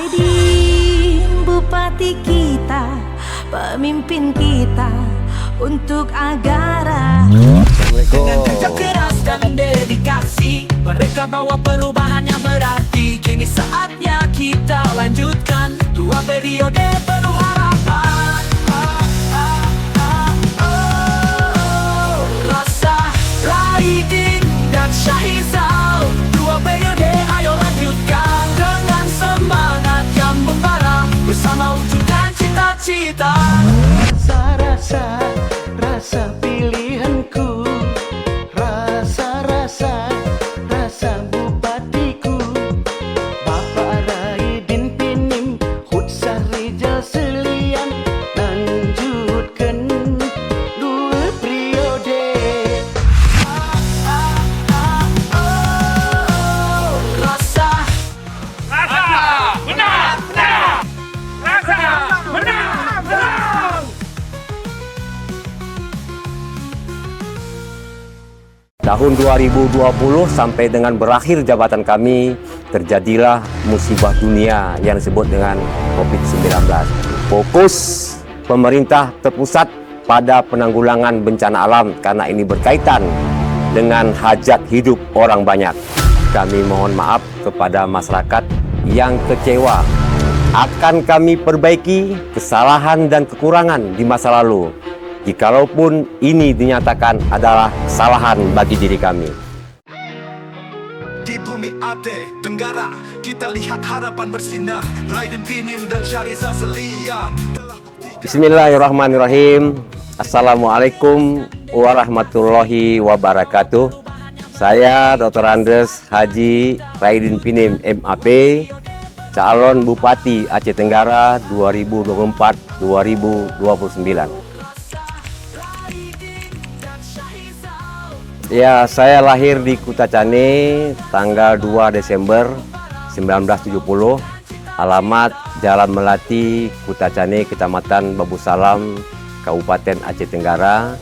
Raidin, bupati kita, pemimpin kita untuk Agara. Dengan kerja keras dan dedikasi, mereka bawa perubahan yang berarti. Kini saatnya kita lanjutkan 2 periode penuh harapan. Rasa, Raidin dan Syahizal, 2 periode ayo lanjutkan dengan semangat yang membara, bersama wujudkan cita-cita. Rasa pilihanku, rasa bupatiku, Bapak Raidin Pinim, Hutsar Rijal Selian, lanjutkan 2 periode. Rasa menang. Tahun 2020 sampai dengan berakhir jabatan kami, terjadilah musibah dunia yang disebut dengan COVID-19. Fokus pemerintah terpusat pada penanggulangan bencana alam karena ini berkaitan dengan hajat hidup orang banyak. Kami mohon maaf kepada masyarakat yang kecewa. Akan kami perbaiki kesalahan dan kekurangan di masa lalu, jikalaupun ini dinyatakan adalah kesalahan bagi diri kami. Di bumi Aceh Tenggara, kita lihat harapan bersinar. Raidin Pinim dan Syahrizal Selian. Bismillahirrahmanirrahim. Assalamualaikum warahmatullahi wabarakatuh. Saya Dr. Andes Haji Raidin Pinim MAP, calon Bupati Aceh Tenggara 2024-2029. Ya, saya lahir di Kutacane tanggal 2 Desember 1970. Alamat Jalan Melati, Kutacane, Kecamatan Babu Salam, Kabupaten Aceh Tenggara.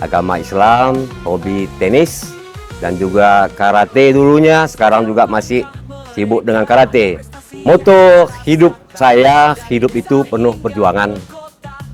Agama Islam, hobi tenis dan juga karate dulunya, sekarang juga masih sibuk dengan karate. Moto hidup saya, hidup itu penuh perjuangan,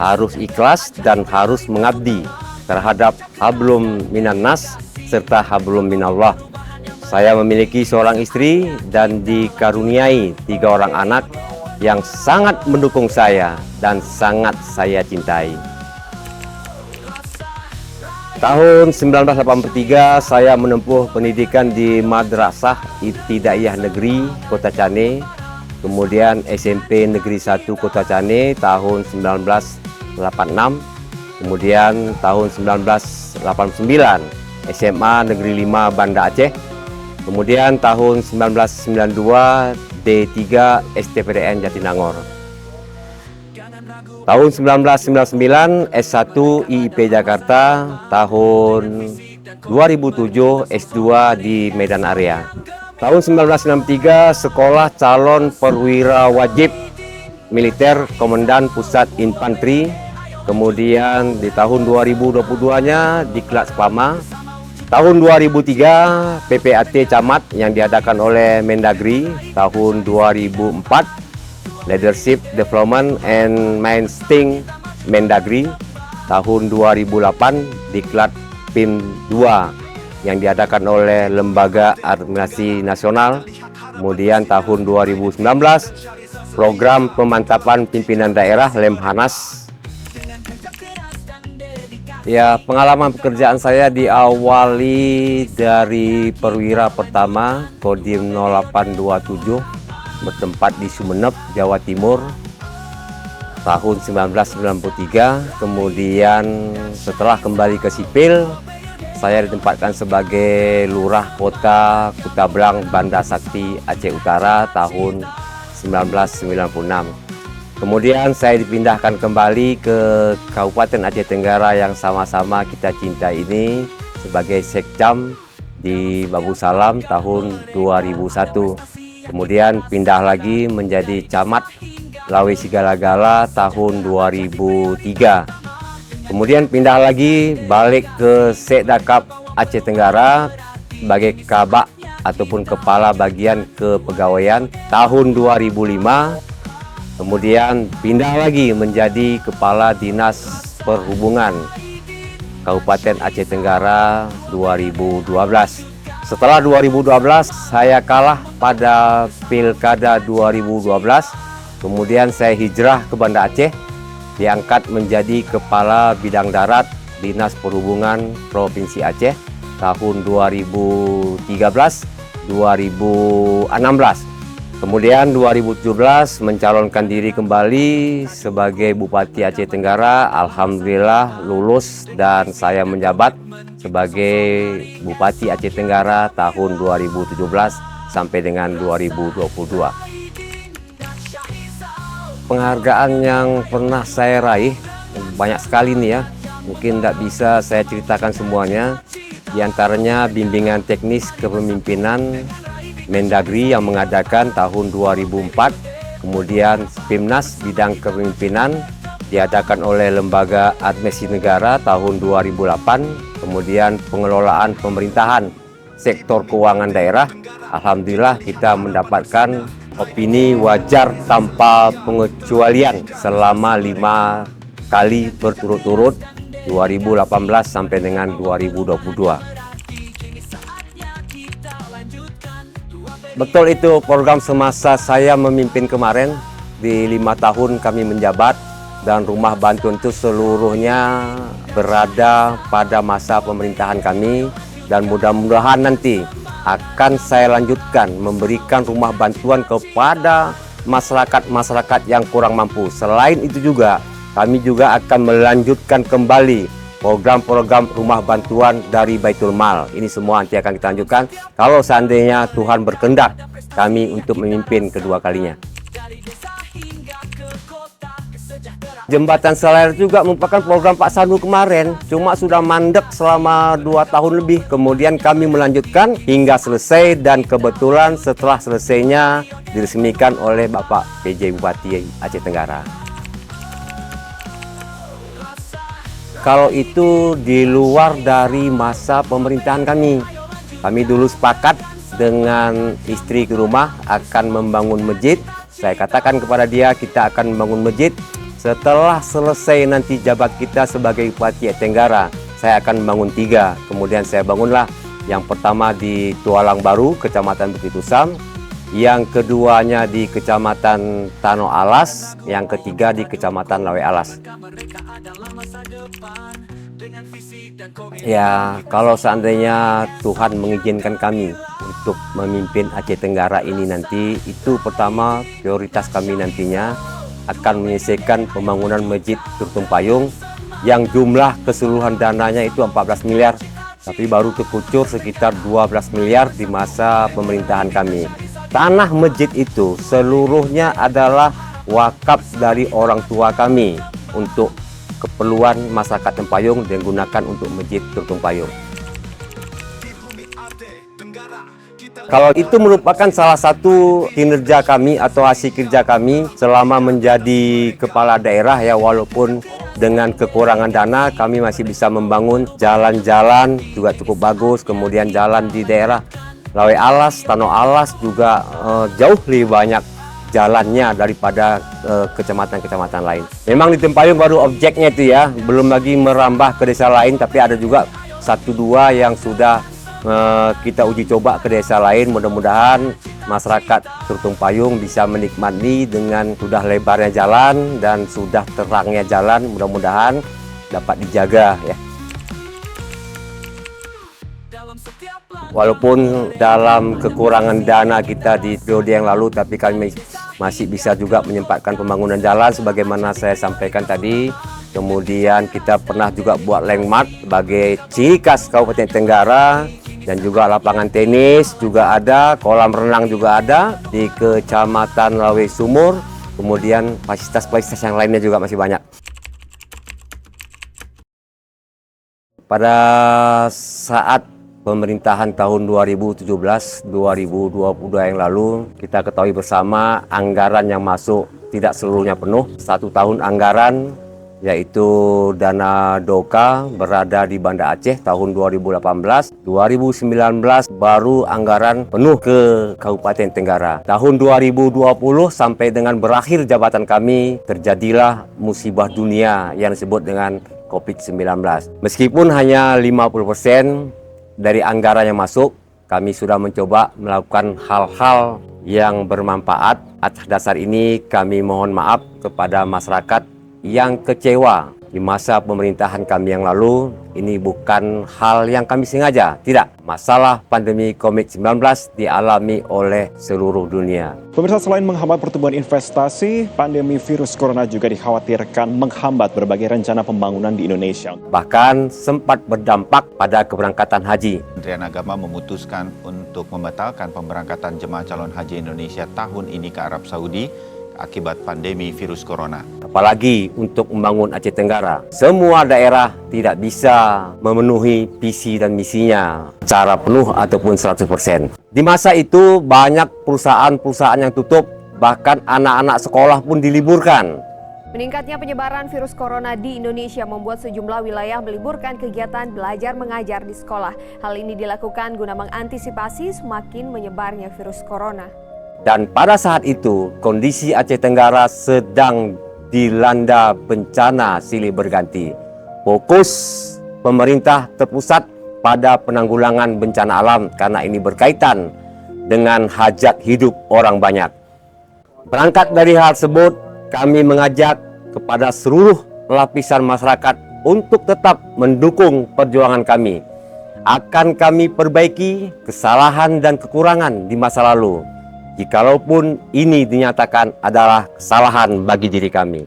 harus ikhlas dan harus mengabdi terhadap hablum minan nas serta hablum minallah. Saya memiliki seorang istri dan dikaruniai 3 orang anak yang sangat mendukung saya dan sangat saya cintai. Tahun 1983 saya menempuh pendidikan di Madrasah Ibtidaiyah Negeri Kutacane, kemudian SMP Negeri 1 Kutacane tahun 1986, kemudian tahun 1989 SMA Negeri 5 Banda Aceh, kemudian tahun 1992 D3 STPDN Jatinangor. Tahun 1999 S1 IIP Jakarta, tahun 2007 S2 di Medan Area. Tahun 1963 sekolah calon perwira wajib militer Komandan Pusat Infanteri. Kemudian di tahun 2022-nya Diklat Spama. Tahun 2003 PPAT Camat yang diadakan oleh Mendagri. Tahun 2004 Leadership Development and Mainsting Mendagri. Tahun 2008 Diklat PIM 2 yang diadakan oleh Lembaga Administrasi Nasional. Kemudian tahun 2019 Program Pemantapan Pimpinan Daerah Lemhanas. Ya, pengalaman pekerjaan saya diawali dari perwira pertama Kodim 0827 bertempat di Sumeneb, Jawa Timur tahun 1993. Kemudian setelah kembali ke sipil, saya ditempatkan sebagai Lurah Kota Kutablang Banda Sakti Aceh Utara tahun 1996. Kemudian saya dipindahkan kembali ke Kabupaten Aceh Tenggara yang sama-sama kita cinta ini sebagai Sekcam di Babu Salam tahun 2001. Kemudian pindah lagi menjadi Camat Lawe Sigala-Gala tahun 2003. Kemudian pindah lagi balik ke Sekdakap Aceh Tenggara sebagai Kabak ataupun kepala bagian kepegawaian tahun 2005. Kemudian pindah lagi menjadi kepala dinas perhubungan Kabupaten Aceh Tenggara 2012. Setelah 2012 saya kalah pada Pilkada 2012. Kemudian saya hijrah ke Banda Aceh, diangkat menjadi Kepala Bidang Darat Dinas Perhubungan Provinsi Aceh tahun 2013-2016. Kemudian 2017 mencalonkan diri kembali sebagai Bupati Aceh Tenggara. Alhamdulillah lulus dan saya menjabat sebagai Bupati Aceh Tenggara tahun 2017 sampai dengan 2022. Penghargaan yang pernah saya raih banyak sekali nih ya. Mungkin tidak bisa saya ceritakan semuanya. Di antaranya bimbingan teknis kepemimpinan Mendagri yang mengadakan tahun 2004, kemudian Pimnas bidang kepemimpinan diadakan oleh Lembaga Administrasi Negara tahun 2008, kemudian pengelolaan pemerintahan sektor keuangan daerah. Alhamdulillah kita mendapatkan opini wajar tanpa pengecualian selama 5 kali berturut-turut 2018 sampai dengan 2022. Betul itu program semasa saya memimpin kemarin di 5 tahun kami menjabat, dan rumah bantuan itu seluruhnya berada pada masa pemerintahan kami, dan mudah-mudahan nanti akan saya lanjutkan memberikan rumah bantuan kepada masyarakat-masyarakat yang kurang mampu. Selain itu juga kami juga akan melanjutkan kembali program-program rumah bantuan dari Baitul Mal. Ini semua nanti akan kita lanjutkan kalau seandainya Tuhan berkehendak kami untuk memimpin kedua kalinya. Jembatan Selayar juga merupakan program Pak Sandu kemarin, cuma sudah mandek selama 2 tahun lebih. Kemudian kami melanjutkan hingga selesai, dan kebetulan setelah selesainya diresmikan oleh Bapak PJ Bupati Aceh Tenggara. Kalau itu di luar dari masa pemerintahan kami. Kami dulu sepakat dengan istri ke rumah akan membangun masjid. Saya katakan kepada dia kita akan membangun masjid. Setelah selesai nanti jabat kita sebagai Bupati Aceh Tenggara, saya akan membangun 3. Kemudian saya bangunlah yang pertama di Tualang Baru, Kecamatan Bukit Usam. Yang keduanya di Kecamatan Tano Alas, yang ketiga di Kecamatan Lawe Alas. Ya, kalau seandainya Tuhan mengizinkan kami untuk memimpin Aceh Tenggara ini nanti, itu pertama prioritas kami nantinya akan menyelesaikan pembangunan Masjid Turtung Payung yang jumlah keseluruhan dananya itu 14 miliar, tapi baru terkucur sekitar 12 miliar di masa pemerintahan kami. Tanah masjid itu seluruhnya adalah wakaf dari orang tua kami untuk keperluan masyarakat Tempayung dan gunakan untuk Masjid Turtung Payung. Kalau itu merupakan salah satu kinerja kami atau hasil kerja kami selama menjadi kepala daerah ya, walaupun dengan kekurangan dana kami masih bisa membangun jalan-jalan juga cukup bagus, kemudian jalan di daerah Lawe Alas, Tano Alas juga jauh lebih banyak jalannya daripada kecamatan-kecamatan lain. Memang di Tempayung baru objeknya itu ya, belum lagi merambah ke desa lain, tapi ada juga 1-2 yang sudah kita uji coba ke desa lain. Mudah-mudahan masyarakat Turtung Payung bisa menikmati dengan sudah lebarnya jalan dan sudah terangnya jalan, mudah-mudahan dapat dijaga ya. Walaupun dalam kekurangan dana kita di periode yang lalu, tapi kami masih bisa juga menyempatkan pembangunan jalan sebagaimana saya sampaikan tadi. Kemudian kita pernah juga buat landmark sebagai ciri khas Kabupaten Tenggara, dan juga lapangan tenis juga ada, kolam renang juga ada di Kecamatan Lawe Sumur. Kemudian fasilitas-fasilitas yang lainnya juga masih banyak. Pada saat pemerintahan tahun 2017-2022 yang lalu, kita ketahui bersama anggaran yang masuk tidak seluruhnya penuh. 1 tahun anggaran yaitu dana DOKA berada di Banda Aceh tahun 2018. 2019 baru anggaran penuh ke Kabupaten Tenggara. Tahun 2020 sampai dengan berakhir jabatan kami, terjadilah musibah dunia yang disebut dengan COVID-19. Meskipun hanya 50% dari anggaran yang masuk, kami sudah mencoba melakukan hal-hal yang bermanfaat. Atas dasar ini kami mohon maaf kepada masyarakat yang kecewa di masa pemerintahan kami yang lalu. Ini bukan hal yang kami sengaja, tidak. Masalah pandemi COVID-19 dialami oleh seluruh dunia. Pemirsa, selain menghambat pertumbuhan investasi, pandemi virus corona juga dikhawatirkan menghambat berbagai rencana pembangunan di Indonesia. Bahkan sempat berdampak pada keberangkatan haji. Kementerian Agama memutuskan untuk membatalkan pemberangkatan jemaah calon haji Indonesia tahun ini ke Arab Saudi akibat pandemi virus corona. Apalagi untuk membangun Aceh Tenggara. Semua daerah tidak bisa memenuhi visi dan misinya secara penuh ataupun 100%. Di masa itu banyak perusahaan-perusahaan yang tutup, bahkan anak-anak sekolah pun diliburkan. Meningkatnya penyebaran virus corona di Indonesia membuat sejumlah wilayah meliburkan kegiatan belajar mengajar di sekolah. Hal ini dilakukan guna mengantisipasi semakin menyebarnya virus corona. Dan pada saat itu, kondisi Aceh Tenggara sedang dilanda bencana silih berganti. Fokus pemerintah terpusat pada penanggulangan bencana alam karena ini berkaitan dengan hajat hidup orang banyak. Berangkat dari hal tersebut, kami mengajak kepada seluruh lapisan masyarakat untuk tetap mendukung perjuangan kami. Akan kami perbaiki kesalahan dan kekurangan di masa lalu, jikalaupun ini dinyatakan adalah kesalahan bagi diri kami.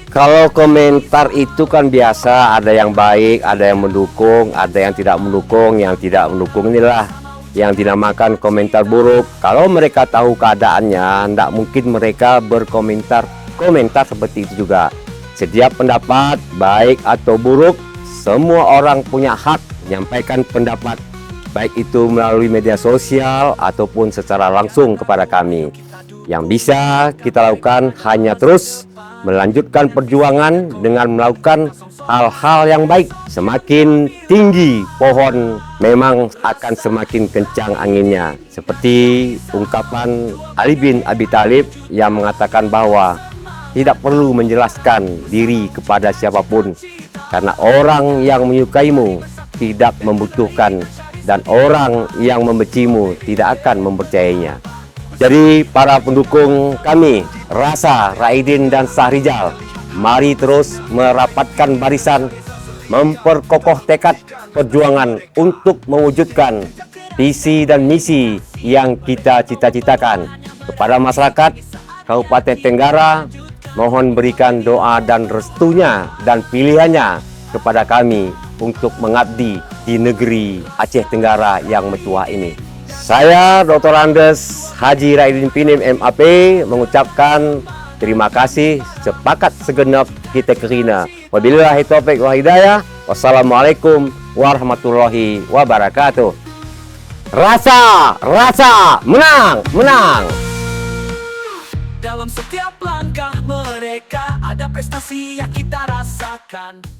Kalau komentar itu kan biasa, ada yang baik, ada yang mendukung, ada yang tidak mendukung. Yang tidak mendukung inilah yang dinamakan komentar buruk. Kalau mereka tahu keadaannya, tidak mungkin mereka berkomentar seperti itu juga. Setiap pendapat, baik atau buruk, semua orang punya hak menyampaikan pendapat, baik itu melalui media sosial ataupun secara langsung kepada kami. Yang bisa kita lakukan hanya terus melanjutkan perjuangan dengan melakukan hal-hal yang baik. Semakin tinggi pohon, memang akan semakin kencang anginnya. Seperti ungkapan Ali bin Abi Thalib yang mengatakan bahwa tidak perlu menjelaskan diri kepada siapapun, karena orang yang menyukaimu tidak membutuhkan, dan orang yang membencimu tidak akan mempercayainya. Jadi para pendukung kami, Rasa, Raidin dan Sahrijal, mari terus merapatkan barisan, memperkokoh tekad perjuangan untuk mewujudkan visi dan misi yang kita cita-citakan. Kepada masyarakat Kabupaten Tenggara, mohon berikan doa dan restunya dan pilihannya kepada kami untuk mengabdi di negeri Aceh Tenggara yang metuah ini. Saya Dr. Andes Haji Raidin Pinim MAP mengucapkan terima kasih, sepakat segenap kita kerina. Wabillahi taufiq wa hidayah. Wassalamualaikum warahmatullahi wabarakatuh. Rasa, menang, menang. Dalam setiap langkah mereka ada prestasi yang kita rasakan.